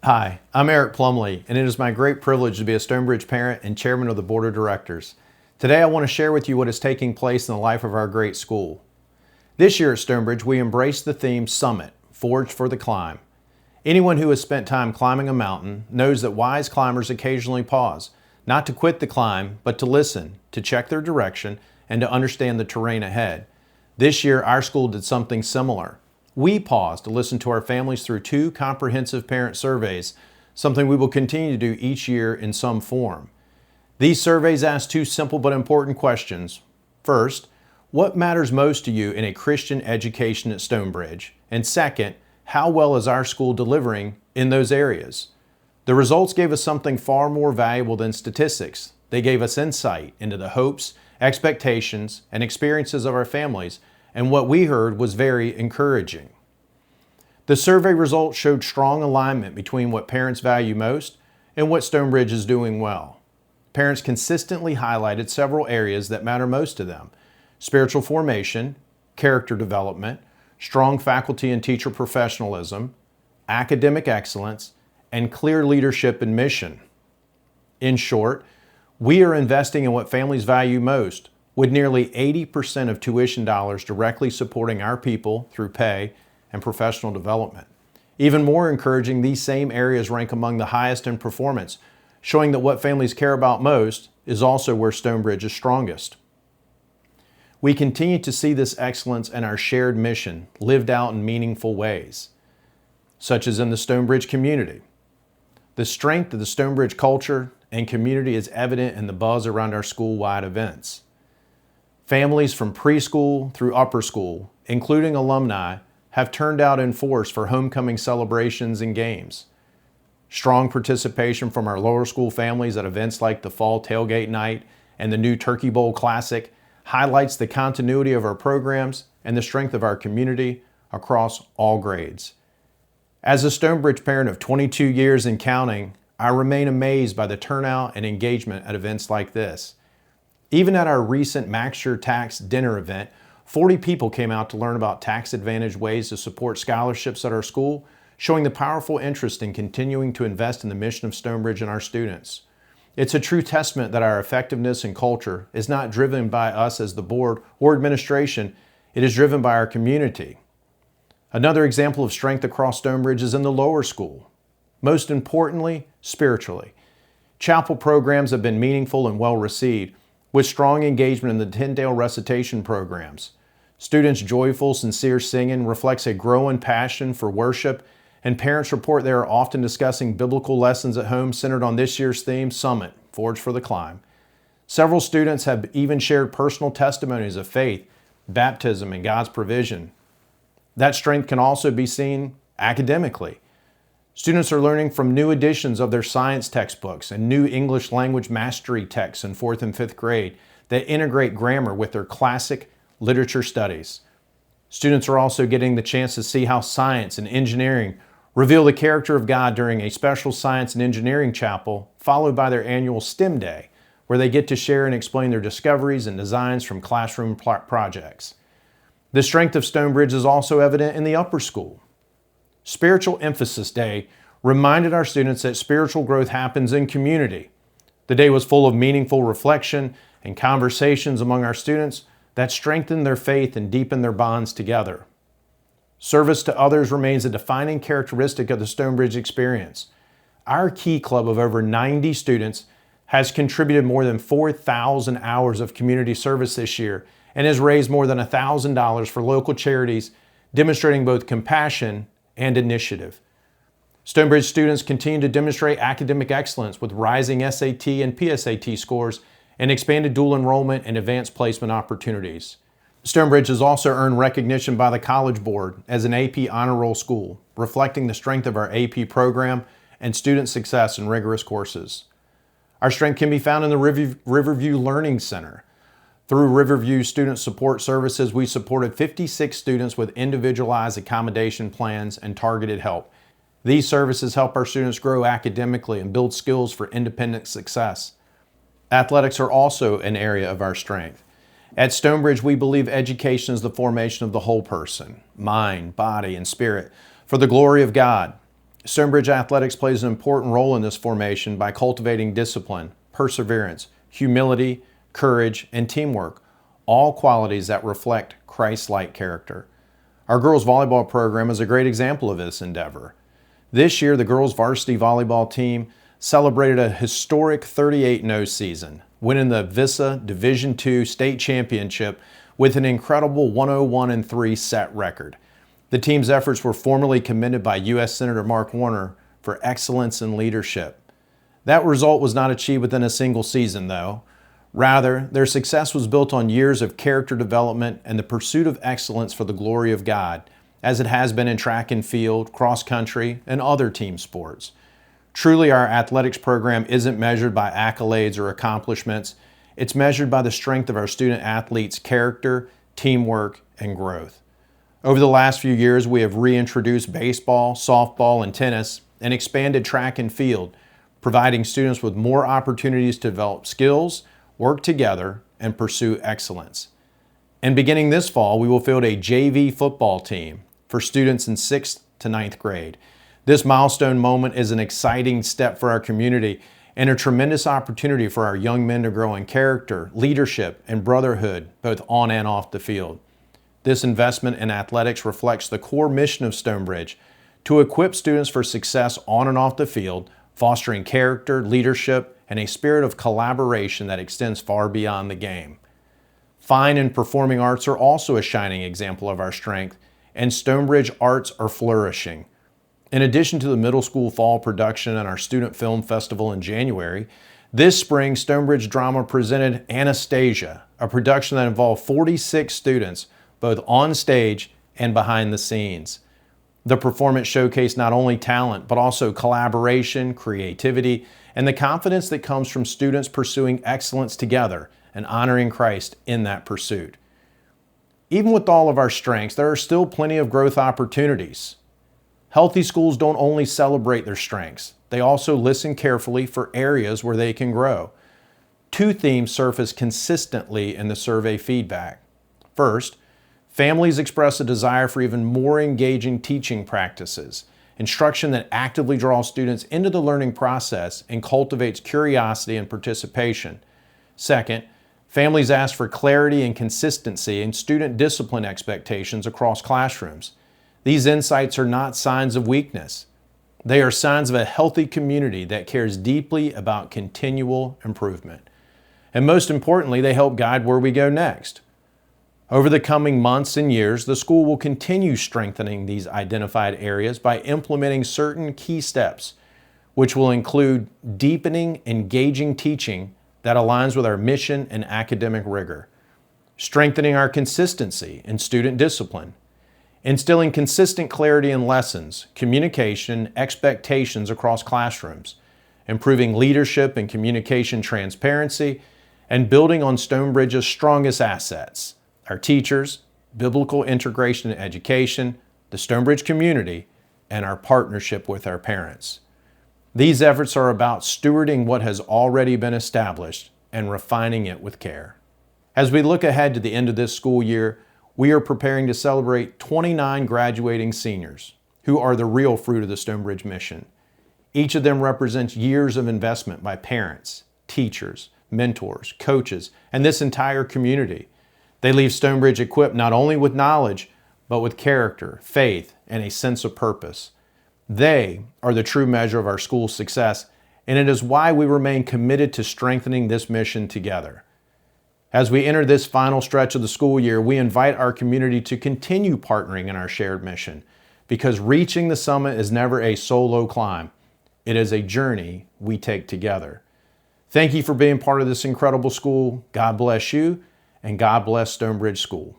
Hi, I'm Eric Plumlee, and it is my great privilege to be a StoneBridge parent and chairman of the board of directors. Today I want to share with you what is taking place in the life of our great school. This year at StoneBridge, we embraced the theme Summit, Forged for the Climb. Anyone who has spent time climbing a mountain knows that wise climbers occasionally pause, not to quit the climb, but to listen, to check their direction, and to understand the terrain ahead. This year, our school did something similar. We paused to listen to our families through 2 comprehensive parent surveys, something we will continue to do each year in some form. These surveys ask 2 simple but important questions. First, what matters most to you in a Christian education at StoneBridge? And second, how well is our school delivering in those areas? The results gave us something far more valuable than statistics. They gave us insight into the hopes, expectations, and experiences of our families, and what we heard was very encouraging. The survey results showed strong alignment between what parents value most and what StoneBridge is doing well. Parents consistently highlighted several areas that matter most to them: spiritual formation, character development, strong faculty and teacher professionalism, academic excellence, and clear leadership and mission. In short, we are investing in what families value most, with nearly 80% of tuition dollars directly supporting our people through pay and professional development. Even more encouraging, these same areas rank among the highest in performance, showing that what families care about most is also where StoneBridge is strongest. We continue to see this excellence in our shared mission lived out in meaningful ways, such as in the StoneBridge community. The strength of the StoneBridge culture and community is evident in the buzz around our school-wide events. Families from preschool through upper school, including alumni, have turned out in force for homecoming celebrations and games. Strong participation from our lower school families at events like the Fall Tailgate Night and the new Turkey Bowl Classic highlights the continuity of our programs and the strength of our community across all grades. As a StoneBridge parent of 22 years and counting, I remain amazed by the turnout and engagement at events like this. Even at our recent Max Sure Tax dinner event, 40 people came out to learn about tax-advantaged ways to support scholarships at our school, showing the powerful interest in continuing to invest in the mission of StoneBridge and our students. It's a true testament that our effectiveness and culture is not driven by us as the board or administration, it is driven by our community. Another example of strength across StoneBridge is in the lower school. Most importantly, spiritually. Chapel programs have been meaningful and well received, with strong engagement in the Tyndale recitation programs. Students' joyful, sincere singing reflects a growing passion for worship, and parents report they are often discussing biblical lessons at home centered on this year's theme, Summit, Forged for the Climb. Several students have even shared personal testimonies of faith, baptism, and God's provision. That strength can also be seen academically. Students are learning from new editions of their science textbooks and new English language mastery texts in 4th and 5th grade that integrate grammar with their classic literature studies. Students are also getting the chance to see how science and engineering reveal the character of God during a special science and engineering chapel, followed by their annual STEM Day, where they get to share and explain their discoveries and designs from classroom projects. The strength of StoneBridge is also evident in the upper school. Spiritual Emphasis Day reminded our students that spiritual growth happens in community. The day was full of meaningful reflection and conversations among our students that strengthened their faith and deepened their bonds together. Service to others remains a defining characteristic of the StoneBridge experience. Our Key Club of over 90 students has contributed more than 4,000 hours of community service this year and has raised more than $1,000 for local charities, demonstrating both compassion and initiative. StoneBridge students continue to demonstrate academic excellence with rising SAT and PSAT scores and expanded dual enrollment and advanced placement opportunities. StoneBridge has also earned recognition by the College Board as an AP Honor Roll school, reflecting the strength of our AP program and student success in rigorous courses. Our strength can be found in the Riverview Learning Center. Through Riverview Student Support Services, we supported 56 students with individualized accommodation plans and targeted help. These services help our students grow academically and build skills for independent success. Athletics are also an area of our strength. At StoneBridge, we believe education is the formation of the whole person, mind, body, and spirit, for the glory of God. StoneBridge Athletics plays an important role in this formation by cultivating discipline, perseverance, humility, courage, and teamwork, all qualities that reflect Christ-like character. Our girls volleyball program is a great example of this endeavor. This year, the girls varsity volleyball team celebrated a historic 38-0 season, winning the VISA Division II state championship with an incredible 101-3 set record. The team's efforts were formally commended by U.S. Senator Mark Warner for excellence in leadership. That result was not achieved within a single season, though. Rather, their success was built on years of character development and the pursuit of excellence for the glory of God, as it has been in track and field, cross country, and other team sports. Truly, our athletics program isn't measured by accolades or accomplishments. It's measured by the strength of our student athletes' character, teamwork, and growth. Over the last few years, we have reintroduced baseball, softball, and tennis, and expanded track and field, providing students with more opportunities to develop skills, work together, and pursue excellence. And beginning this fall, we will field a JV football team for students in 6th to 9th grade. This milestone moment is an exciting step for our community and a tremendous opportunity for our young men to grow in character, leadership, and brotherhood, both on and off the field. This investment in athletics reflects the core mission of StoneBridge to equip students for success on and off the field, fostering character, leadership, and a spirit of collaboration that extends far beyond the game. Fine and performing arts are also a shining example of our strength, and StoneBridge arts are flourishing. In addition to the middle school fall production and our student film festival in January, this spring StoneBridge Drama presented Anastasia, a production that involved 46 students, both on stage and behind the scenes. The performance showcased not only talent, but also collaboration, creativity, and the confidence that comes from students pursuing excellence together and honoring Christ in that pursuit. Even with all of our strengths, there are still plenty of growth opportunities. Healthy schools don't only celebrate their strengths, they also listen carefully for areas where they can grow. Two themes surface consistently in the survey feedback. First, families express a desire for even more engaging teaching practices, instruction that actively draws students into the learning process and cultivates curiosity and participation. Second, families ask for clarity and consistency in student discipline expectations across classrooms. These insights are not signs of weakness. They are signs of a healthy community that cares deeply about continual improvement. And most importantly, they help guide where we go next. Over the coming months and years, the school will continue strengthening these identified areas by implementing certain key steps, which will include deepening, engaging teaching that aligns with our mission and academic rigor, strengthening our consistency in student discipline, instilling consistent clarity in lessons, communication, expectations across classrooms, improving leadership and communication transparency, and building on StoneBridge's strongest assets, our teachers, biblical integration and education, the StoneBridge community, and our partnership with our parents. These efforts are about stewarding what has already been established and refining it with care. As we look ahead to the end of this school year, we are preparing to celebrate 29 graduating seniors who are the real fruit of the StoneBridge mission. Each of them represents years of investment by parents, teachers, mentors, coaches, and this entire community. They leave StoneBridge equipped not only with knowledge, but with character, faith, and a sense of purpose. They are the true measure of our school's success, and it is why we remain committed to strengthening this mission together. As we enter this final stretch of the school year, we invite our community to continue partnering in our shared mission, because reaching the summit is never a solo climb. It is a journey we take together. Thank you for being part of this incredible school. God bless you, and God bless StoneBridge School.